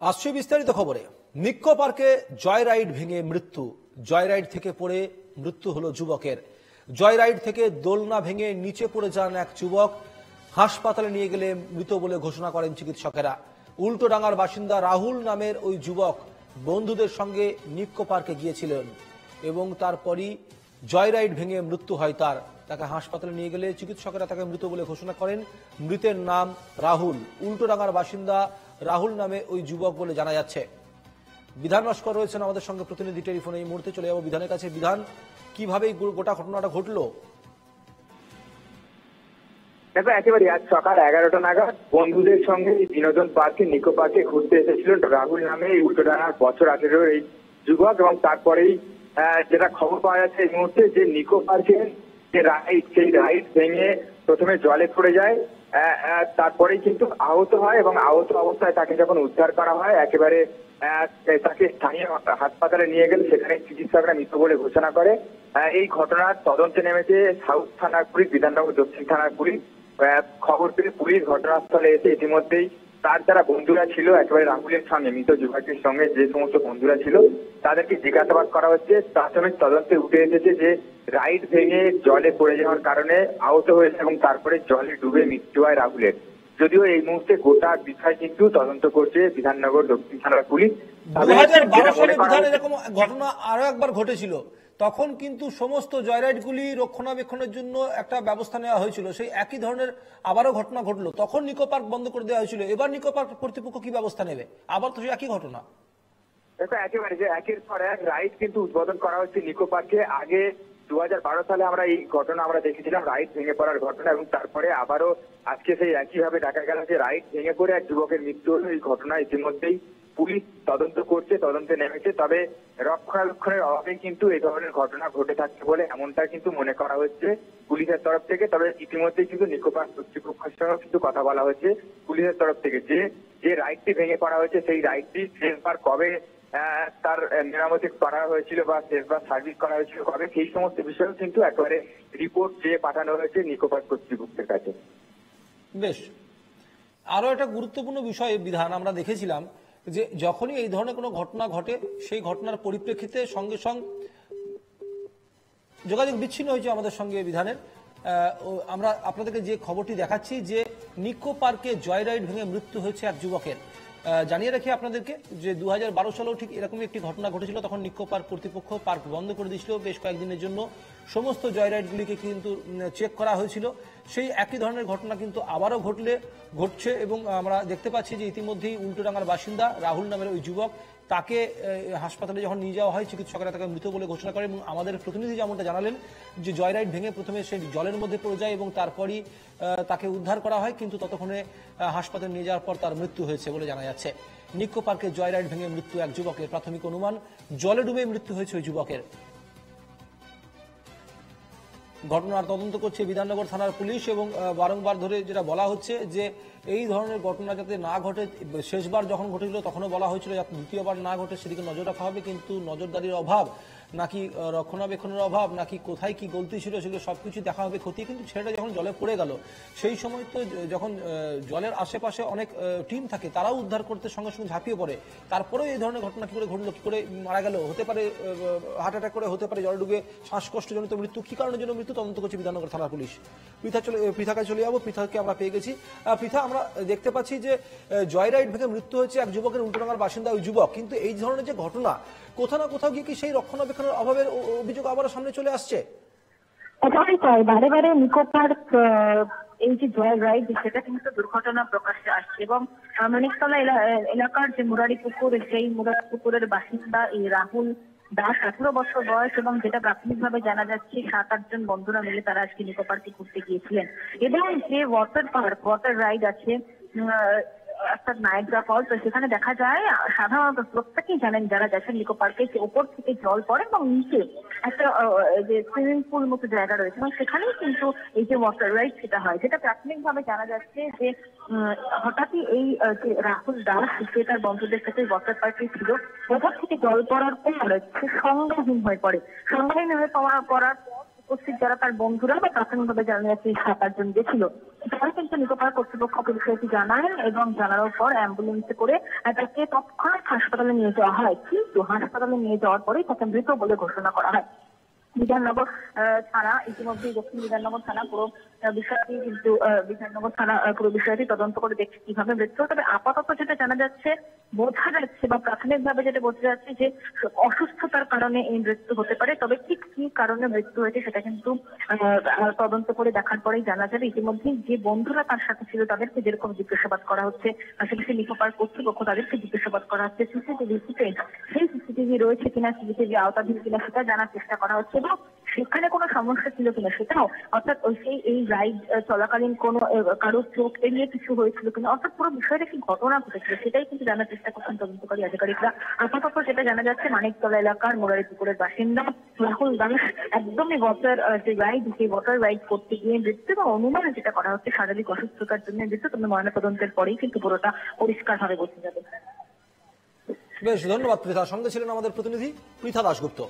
আসছে বিস্তারিত খবরে। নিক্কো পার্কে জয় রাইড ভেঙে মৃত্যু। জয় রাইড থেকে পড়ে মৃত্যু হলো যুবকের। জয় রাইড থেকে দোলনা ভেঙে নিচে পড়ে যান এক যুবক। হাসপাতালে নিয়ে গেলে মৃত বলে ঘোষণা করেন চিকিৎসকেরা। উল্টোডাঙ্গার বাসিন্দা রাহুল নামের ওই যুবক বন্ধুদের সঙ্গে নিক্কো পার্কে গিয়েছিলেন এবং তারপরই জয় রাইড ভেঙে মৃত্যু হয় তার। তাকে হাসপাতালে নিয়ে গেলে চিকিৎসকেরা তাকে মৃত বলে ঘোষণা করেন। মৃতের নাম রাহুল। উল্টোডাঙ্গার বাসিন্দা রাহুল নামে ওই যুবক বলে জানা যাচ্ছে। বিধান নস্কর রয়েছেন আমাদের সঙ্গে প্রতিনিধি টেলিফোনে। এই মুহূর্তে চলে যাবো বিধানের কাছে। বিধান, কিভাবে গোটা ঘটনাটা ঘটলো? দেখো, একেবারে আজ সকাল 11টা নাগাদ বন্ধুদের সঙ্গে বিনোদন পার্কে নিকো পার্কে ঘুরতে এসেছিলেন রাহুল নামে এই উল্টোডাঙ্গার বছর 18 এই যুবক। এবং তারপরেই যেটা খবর পাওয়া যাচ্ছে এই মুহূর্তে যে নিকো পার্কের যে রাইড, সেই রাইড ভেঙে প্রথমে জলে পড়ে যায়, তারপরেই কিন্তু আহত হয় এবং আহত অবস্থায় তাকে যখন উদ্ধার করা হয় একেবারে তাকে স্থানীয় হাসপাতালে নিয়ে গেলে সেখানে চিকিৎসকরা মৃত বলে ঘোষণা করে। এই ঘটনার তদন্তে নেমেছে সাউথ থানার পুলিশ, বিধাননগর দক্ষিণ থানার পুলিশ। খবর পেয়ে পুলিশ ঘটনাস্থলে এসে ইতিমধ্যেই তার যারা বন্ধুরা ছিল একেবারে রাহুলের সঙ্গে, মৃত যুবকের সঙ্গে যে সমস্ত বন্ধুরা ছিল তাদেরকে জিজ্ঞাসাবাদ করা হচ্ছে। প্রাথমিক তদন্তে উঠে এসেছে যে রাইড ভেঙে জলে পড়ে যাওয়ার কারণে আহত হয়েছে এবং তারপরে জলে ডুবে মৃত্যু হয় রাহুলের। যদিও এই মুহূর্তে গোটা বিষয় কিন্তু তদন্ত করছে বিধাননগর দক্ষিণ থানার পুলিশ। 2012 সালে বিধান এরকম ঘটনা আরো একবার ঘটেছিল। তখন কিন্তু সমস্ত জয়রাইডগুলি রক্ষণাবেক্ষণের জন্য একটা ব্যবস্থা নেওয়া হয়েছিল। সেই একই ধরনের আবারও ঘটনা ঘটলো। তখন নিকো পার্ক বন্ধ করে দেওয়া হয়েছিল। এবার নিকো পার্ক কর্তৃপক্ষ কি ব্যবস্থা নেবে? আবার তো একই ঘটনা। দেখো, একেবারে যে একের পর এক রাইড কিন্তু উদ্বোধন করা হচ্ছে নিকো পার্কে। আগে 2012 সালে আমরা এই ঘটনা দেখেছিলাম, রাইড ভেঙে পড়ার ঘটনা, এবং তারপরে আবারও আজকে সেই একইভাবে দেখা গেল যে রাইড ভেঙে পড়ে এক যুবকের মৃত্যু হলো। এই ঘটনা ইতিমধ্যেই পুলিশ তদন্ত করছে, তদন্তে নেমেছে। তবে রক্ষণাবেক্ষণের অভাবে কিন্তু এই ধরনের ঘটনা ঘটে থাকছে বলে এমনটা কিন্তু মনে করা হচ্ছে পুলিশের তরফ থেকে। তবে ইতিমধ্যেই কিন্তু নিকো পার্ক কর্তৃপক্ষের সঙ্গে কিন্তু কথা বলা হয়েছে পুলিশের তরফ থেকে যে রাইডটি ভেঙে পড়া হয়েছে সেই রাইডটি শেষবার কবে তার মেরামতি করা হয়েছিল বা শেষবার সার্ভিস করা হয়েছিল কবে, সেই সমস্ত বিষয়েও কিন্তু একেবারে রিপোর্ট চেয়ে পাঠানো হয়েছে নিকো পার্ক কর্তৃপক্ষের কাছে। বেশ, আরো একটা গুরুত্বপূর্ণ বিষয় বিধান আমরা দেখেছিলাম যে যখনই এই ধরনের কোনো ঘটনা ঘটে সেই ঘটনার পরিপ্রেক্ষিতে সঙ্গে সঙ্গে যোগাযোগ বিচ্ছিন্ন হয়েছে আমাদের সঙ্গে বিধানের। আমরা আপনাদেরকে যে খবরটি দেখাচ্ছি যে নিকো পার্কে জয় রাইড ভেঙে মৃত্যু হয়েছে এক যুবকের। জানিয়ে রাখি আপনাদেরকে যে 2012 সালেও ঠিক এরকমই একটি ঘটনা ঘটেছিল। তখন নিকো পার্ক কর্তৃপক্ষ পার্ক বন্ধ করে দিয়েছিল বেশ কয়েকদিনের জন্য। সমস্ত জয় রাইডগুলিকে কিন্তু চেক করা হয়েছিল। সেই একই ধরনের ঘটনা কিন্তু আবারও ঘটছে এবং আমরা দেখতে পাচ্ছি যে ইতিমধ্যেই উল্টোডাঙ্গার বাসিন্দা রাহুল নামের ওই যুবক, তাকে হাসপাতালে যখন নিয়ে যাওয়া হয় চিকিৎসকরা তাকে মৃত বলে ঘোষণা করে। এবং আমাদের প্রতিনিধি যেমনটা জানালেন যে জয় রাইড ভেঙে প্রথমে সে জলের মধ্যে পড়ে যায় এবং তারপরই তাকে উদ্ধার করা হয়, কিন্তু ততক্ষণে হাসপাতালে নিয়ে যাওয়ার পর তার মৃত্যু হয়েছে বলে জানা যাচ্ছে। নিকো পার্কে জয় রাইড ভেঙে মৃত্যু এক যুবকের। প্রাথমিক অনুমান জলে ডুবে মৃত্যু হয়েছে ওই যুবকের। ঘটনার তদন্ত করছে বিধাননগর থানার পুলিশ এবং বারংবার ধরে যেটা বলা হচ্ছে যে এই ধরনের ঘটনা যাতে না ঘটে। শেষবার যখন ঘটেছিল তখনও বলা হয়েছিল যাতে দ্বিতীয়বার না ঘটে সেদিকে নজর রাখা হবে, কিন্তু নজরদারির অভাব নাকি রক্ষণাবেক্ষণের অভাব নাকি কোথায় কি গলতি ছিল সেগুলো সবকিছু দেখা হবে খতিয়ে। কিন্তু ছেলেটা যখন জলে পড়ে গেল সেই সময় তো যখন জলের আশেপাশে অনেক টিম থাকে তারাও উদ্ধার করতে সঙ্গে সঙ্গে ঝাঁপিয়ে পড়ে। তারপরেও এই ধরনের ঘটনা কি করে ঘটলো, কি করে মারা গেল? হতে পারে হার্ট অ্যাটাক করে, হতে পারে জলে ডুবে শ্বাসকষ্টজনিত মৃত্যু। কি কারণের জন্য মৃত্যু তদন্ত করছে বিধাননগর থানার পুলিশ। পৃথাকে চলে যাবো। পৃথাকে আমরা পেয়ে গেছি। পৃথা, আমরা দেখতে পাচ্ছি যে জয় রাইড ভেঙে মৃত্যু হয়েছে এক যুবকের, উল্টোডাঙ্গার বাসিন্দা ওই যুবক। কিন্তু এই ধরনের যে ঘটনা কোথাও না কোথাও গিয়ে কি সেই রক্ষণাবেক্ষণের অভাবের অভিযোগ আবার সামনে চলে আসছে? একেবারেই তাই। বারে বারে নিকো পার্ক এই যে জয় রাইড সেটা কিন্তু দুর্ঘটনা প্রকাশ্যে আসছে এবং মানিকতলা এলাকার যে মুরারি পুকুর, সেই মুরারি পুকুরের বাসিন্দা এই রাহুল দাস, 18 বছর বয়স, এবং যেটা প্রাথমিকভাবে জানা যাচ্ছে 7-8 জন বন্ধুরা মিলে তারা আজকে নিকো পার্কে ঘুরতে গিয়েছিলেন। এবং যে ওয়াটার রাইড আছে একটা নায়াগ্রা ফলস, সেখানে দেখা যায় সাধারণত প্রত্যেকেই জানেন যারা গেছেন নিকো পার্কে যে উপর থেকে জল পড়ে এবং নিচে একটা যে সুইমিং পুল মতো জায়গা রয়েছে এবং সেখানেই কিন্তু এই যে ওয়াটার রাইড সেটা হয়। যেটা প্রাথমিকভাবে জানা যাচ্ছে যে হঠাৎই এই যে রাহুল দাস যে তার বন্ধুদের সাথে ওয়াটার পার্কে ছিল, উপর থেকে জল পড়ার পর সে সংজ্ঞাহীন হয়ে পড়ে। সংজ্ঞাহীন হয়ে পড়ার পর উপস্থিত যারা তার বন্ধুরা বা প্রাথমিকভাবে জানা যাচ্ছে 7-8 জন গেছিল, তারা কিন্তু নিকোপার কর্তৃপক্ষ বিষয়টি জানায় এবং জানানোর পর অ্যাম্বুলেন্সে করে তাকে তৎক্ষণাৎ হাসপাতালে নিয়ে যাওয়া হয়। কিন্তু হাসপাতালে নিয়ে যাওয়ার পরেই তাকে মৃত বলে ঘোষণা করা হয়। বিধাননগর থানা ইতিমধ্যে দক্ষিণ বিধাননগর থানা পুরো বিষয়টি কিন্তু বিধাননগর থানা পুরো বিষয়টি তদন্ত করে দেখছে কিভাবে মৃত্যু। তবে আপাতত যেটা জানা যাচ্ছে, বোঝা যাচ্ছে বা প্রাথমিকভাবে যেটা বোঝা যাচ্ছে যে অসুস্থতার কারণে এই মৃত্যু হতে পারে। তবে ঠিক কি কারণে মৃত্যু হয়েছে সেটা কিন্তু তদন্ত করে দেখার পরেই জানা যাবে। ইতিমধ্যে যে বন্ধুরা তার সাথে ছিল তাদেরকে যেরকম জিজ্ঞাসাবাদ করা হচ্ছে, পাশাপাশি নিকোপার কর্তৃপক্ষ তাদেরকে জিজ্ঞাসাবাদ করা হচ্ছে। সিসিটিভি ফুটেজ, সেই সিসিটিভি রয়েছে কিনা, সিসিটিভি আওতাধীন কিনা সেটা জানার চেষ্টা করা হচ্ছে এবং সেখানে কোনো সমস্যা ছিল কিনা সেটাও, অর্থাৎ এই রাইড চলাকালীন কোনো কারোর চোখ এড়িয়ে কিছু হয়েছিল কিনা, অর্থাৎ পুরো বিষয়টা কি ঘটনা ঘটেছিল সেটাই কিন্তু জানার চেষ্টা করছেন তদন্তকারী আধিকারিকরা। আপাতত যেটা জানা যাচ্ছে, মানিকতলা এলাকার মুরারিপুকুরের বাসিন্দা রাহুল দাস একদমই ওয়াটার যে রাইড, সেই ওয়াটার রাইড করতে গিয়ে মৃত্যু এবং অনুমানে যেটা করা হচ্ছে শারীরিক অসুস্থতার জন্য মৃত্যু। তবে ময়নাতদন্তের পরেই কিন্তু পুরোটা পরিষ্কারভাবে বোঝা যাবে। বেশ, ধন্যবাদ পৃথা। সঙ্গে ছিলেন আমাদের প্রতিনিধি পৃথা দাশগুপ্ত।